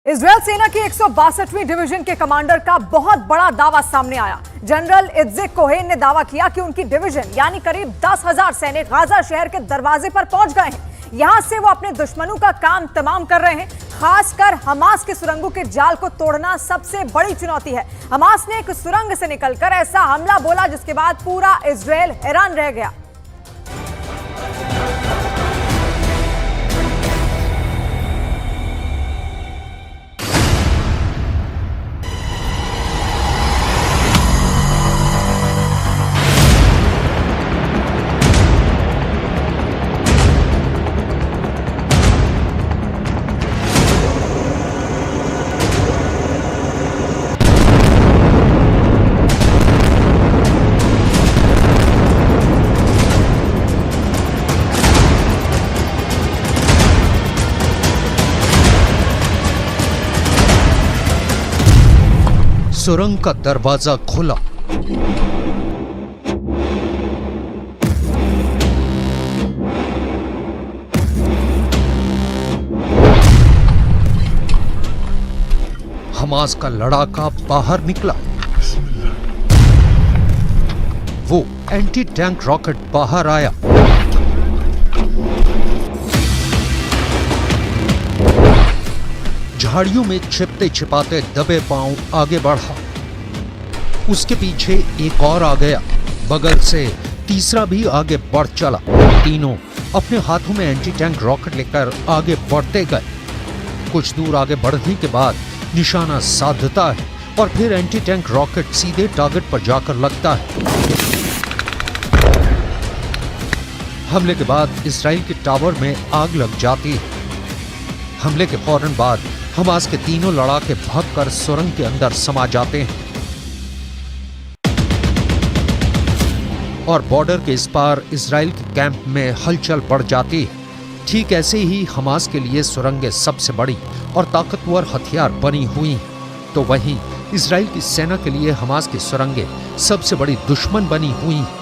Israel सेना की 162वीं division के कमांडर का बहुत बड़ा दावा सामने आया। जनरल इत्ज़ेक कोहेन ने दावा किया कि उनकी डिवीजन यानी करीब 10,000 सैनिक गाजा शहर के दरवाजे पर पहुंच गए हैं। यहां से वो अपने दुश्मनों का काम तमाम कर रहे हैं। खासकर हमास के सुरंगों के जाल को तोड़ना सबसे बड़ी चुनौती है। हमास ने एक सुरंग से निकलकर ऐसा हमला बोला जिसके बाद पूरा इजरायल हैरान रह गया। सुरंग का दरवाजा खुला। हमास का लड़ाका बाहर निकला। वो एंटी टैंक रॉकेट बाहर आया। झाड़ियों में छिपते छिपाते दबे पांव आगे बढ़ा। उसके पीछे एक और आ गया। बगल से तीसरा भी आगे बढ़ चला। तीनों अपने हाथों में एंटी टैंक रॉकेट लेकर आगे बढ़ते गए। कुछ दूर आगे बढ़ने के बाद निशाना साधता है और फिर एंटी टैंक रॉकेट सीधे टारगेट पर जाकर लगता है। हमले के बाद इजराइल के टावर में आग लग जाती है। हमले के फौरन बाद हमास के तीनों लड़ाके भागकर सुरंग के अंदर समा जाते हैं और बॉर्डर के इस पार इजराइल के कैंप में हलचल बढ़ जाती है। ठीक ऐसे ही हमास के लिए सुरंगें सबसे बड़ी और ताकतवर हथियार बनी हुई हैं, तो वहीं इजराइल की सेना के लिए हमास की सुरंगें सबसे बड़ी दुश्मन बनी हुई हैं।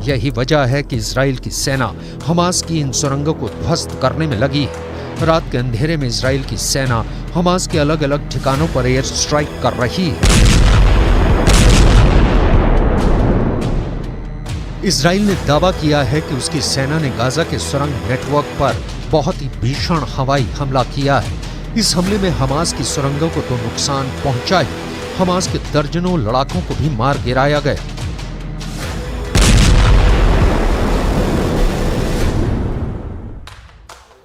यही वजह है कि इजराइल की सेना हमास की इन सुरंगों को ध्वस्त करने में लगी है। रात के अंधेरे में इजराइल की सेना हमास के अलग अलग ठिकानों पर एयर स्ट्राइक कर रही है। इजराइल ने दावा किया है कि उसकी सेना ने गाजा के सुरंग नेटवर्क पर बहुत ही भीषण हवाई हमला किया है। इस हमले में हमास की सुरंगों को तो नुकसान पहुंचा ही, हमास के दर्जनों लड़ाकों को भी मार गिराया गया।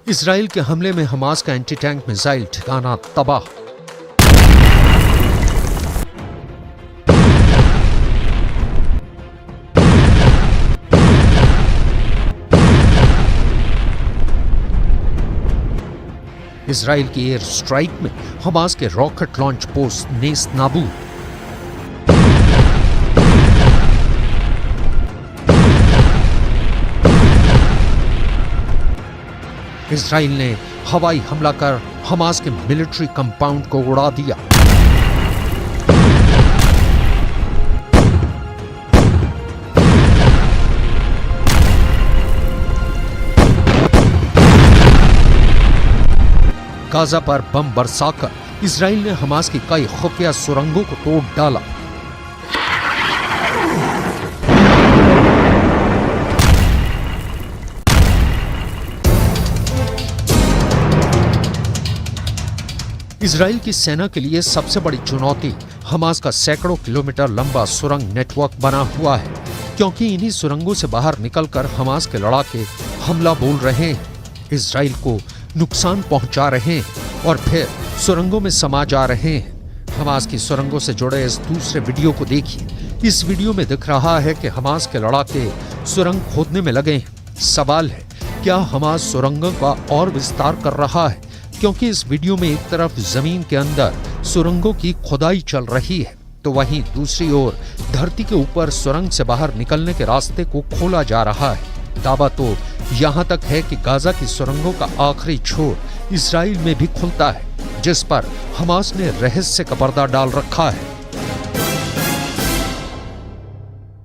इजराइल के हमले में हमास का एंटी टैंक मिसाइल ठिकाना तबाह। इजराइल की एयर स्ट्राइक में हमास के रॉकेट लॉन्च पोस्ट नेस्त नाबूद। इजराइल ने हवाई हमला कर हमास के मिलिट्री कंपाउंड को उड़ा दिया। गाजा पर बम बरसाकर इजराइल ने हमास की कई खुफिया सुरंगों को तोड़ डाला। इजराइल की सेना के लिए सबसे बड़ी चुनौती हमास का सैकड़ों किलोमीटर लंबा सुरंग नेटवर्क बना हुआ है, क्योंकि इन्हीं सुरंगों से बाहर निकलकर हमास के लड़ाके हमला बोल रहे हैं, इजराइल को नुकसान पहुंचा रहे हैं और फिर सुरंगों में समा जा रहे हैं। हमास की सुरंगों से जुड़े इस दूसरे वीडियो को देखिए। इस वीडियो में दिख रहा है कि हमास के लड़ाके सुरंग खोदने में लगे हैं। सवाल है, क्या हमास सुरंगों का और विस्तार कर रहा है? क्योंकि इस वीडियो में एक तरफ जमीन के अंदर सुरंगों की खुदाई चल रही है, तो वहीं दूसरी ओर धरती के ऊपर सुरंग से बाहर निकलने के रास्ते को खोला जा रहा है। दावा तो यहाँ तक है कि गाजा की सुरंगों का आखिरी छोर इजराइल में भी खुलता है। जिस पर हमास ने रहस्य का पर्दा डाल रखा है।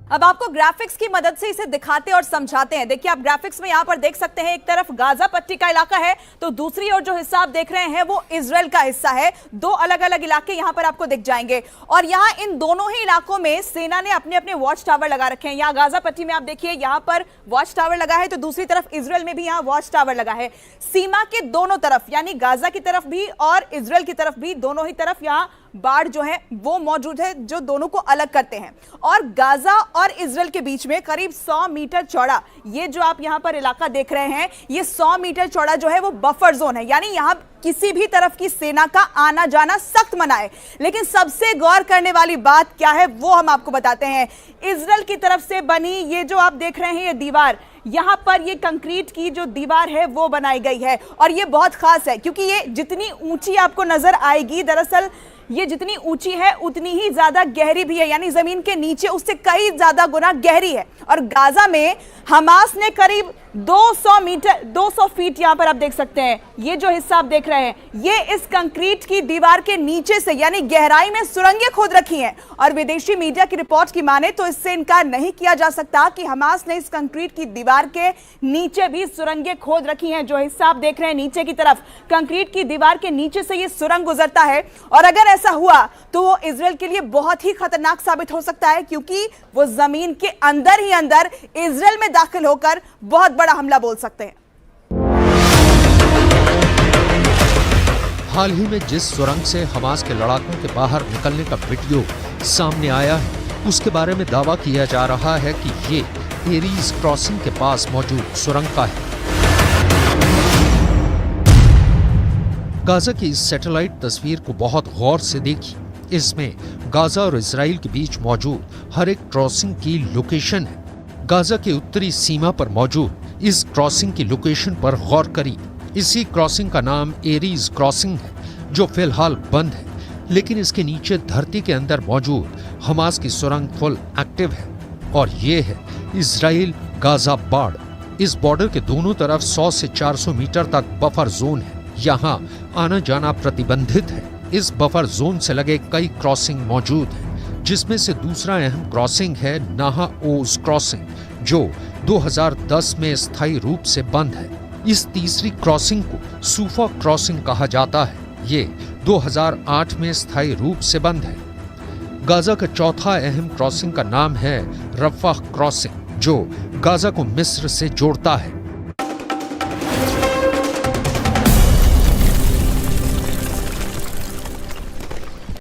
अब आपको ग्राफिक्स की मदद से इसे दिखाते और समझाते हैं। देखिए, आप ग्राफिक्स में यहां पर देख सकते हैं, एक तरफ गाजा पट्टी का इलाका है तो दूसरी ओर जो हिस्सा आप देख रहे हैं वो इजराइल का हिस्सा है। दो अलग अलग इलाके यहां पर आपको दिख जाएंगे और यहां इन दोनों ही इलाकों में सेना ने अपने अपने वॉच टावर लगा रखे हैं। यहां गाजा पट्टी में आप देखिए, यहां पर वॉच टावर लगा है तो दूसरी तरफ इजराइल में भी यहां वॉच टावर लगा है। सीमा के दोनों तरफ यानी गाजा की तरफ भी और इजराइल की तरफ भी, दोनों ही तरफ यहां बाड़ जो है वो मौजूद है जो दोनों को अलग करते हैं। और गाजा और इजराइल के बीच में करीब 100 मीटर चौड़ा ये जो आप यहां पर इलाका देख रहे हैं, ये 100 मीटर चौड़ा जो है वो बफर जोन है, यानी यहां किसी भी तरफ की सेना का आना जाना सख्त मना है। लेकिन सबसे गौर करने वाली बात क्या है वो हम आपको बताते हैं। इजराइल की तरफ से बनी ये जो आप देख रहे हैं ये दीवार, यहां पर ये कंक्रीट की जो दीवार है वो बनाई गई है और ये बहुत खास है क्योंकि ये जितनी ऊंची आपको नजर आएगी, दरअसल ये जितनी ऊंची है उतनी ही ज्यादा गहरी भी है, यानी जमीन के नीचे उससे कई ज्यादा गुना गहरी है। और गाजा में हमास ने करीब 200 फीट यहां पर आप देख सकते हैं, ये जो हिस्सा आप देख रहे हैं ये इस कंक्रीट की दीवार के नीचे से यानी गहराई में सुरंगें खोद रखी हैं। और विदेशी मीडिया की रिपोर्ट की माने तो इससे इनकार नहीं किया जा सकता कि हमास ने इस कंक्रीट की दीवार के नीचे भी सुरंगें खोद रखी हैं। जो हिस्सा आप देख रहे हैं नीचे की तरफ, कंक्रीट की दीवार के नीचे से ये सुरंग गुजरता है और अगर ऐसा हुआ तो वो इजराइल के लिए बहुत ही खतरनाक साबित हो सकता है क्योंकि वो जमीन के अंदर ही अंदर इजराइल में दाखिल होकर बहुत बड़ा हमला बोल सकते हैं। हाल ही में जिस सुरंग से हमास के लड़ाकों के बाहर निकलने का वीडियो सामने आया है उसके बारे में दावा किया जा रहा है कि ये एरीज क्रॉसिंग के पास मौजूद सुरंग का है। गाजा की इस सैटेलाइट तस्वीर को बहुत गौर से देखिए। इसमें गाजा और इजराइल के बीच मौजूद हर एक क्रॉसिंग की लोकेशन है। गाजा के उत्तरी सीमा पर मौजूद इस क्रॉसिंग की लोकेशन पर गौर करिए। इसी क्रॉसिंग का नाम एरीज क्रॉसिंग है जो फिलहाल बंद है, लेकिन इसके नीचे धरती के अंदर मौजूद हमास की सुरंग फुल एक्टिव है और ये है इजराइल गाजा बाड़। इस बॉर्डर के दोनों तरफ 100 से 400 मीटर तक बफर जोन है, यहाँ आना जाना प्रतिबंधित है। इस बफर जोन से लगे कई क्रॉसिंग मौजूद हैं, जिसमें से दूसरा अहम क्रॉसिंग है नाहा ओज क्रॉसिंग जो 2010 में स्थायी रूप से बंद है। इस तीसरी क्रॉसिंग को सूफा क्रॉसिंग कहा जाता है, ये 2008 में स्थायी रूप से बंद है। गाजा का चौथा अहम क्रॉसिंग का नाम है रफाह क्रॉसिंग जो गाजा को मिस्र से जोड़ता है।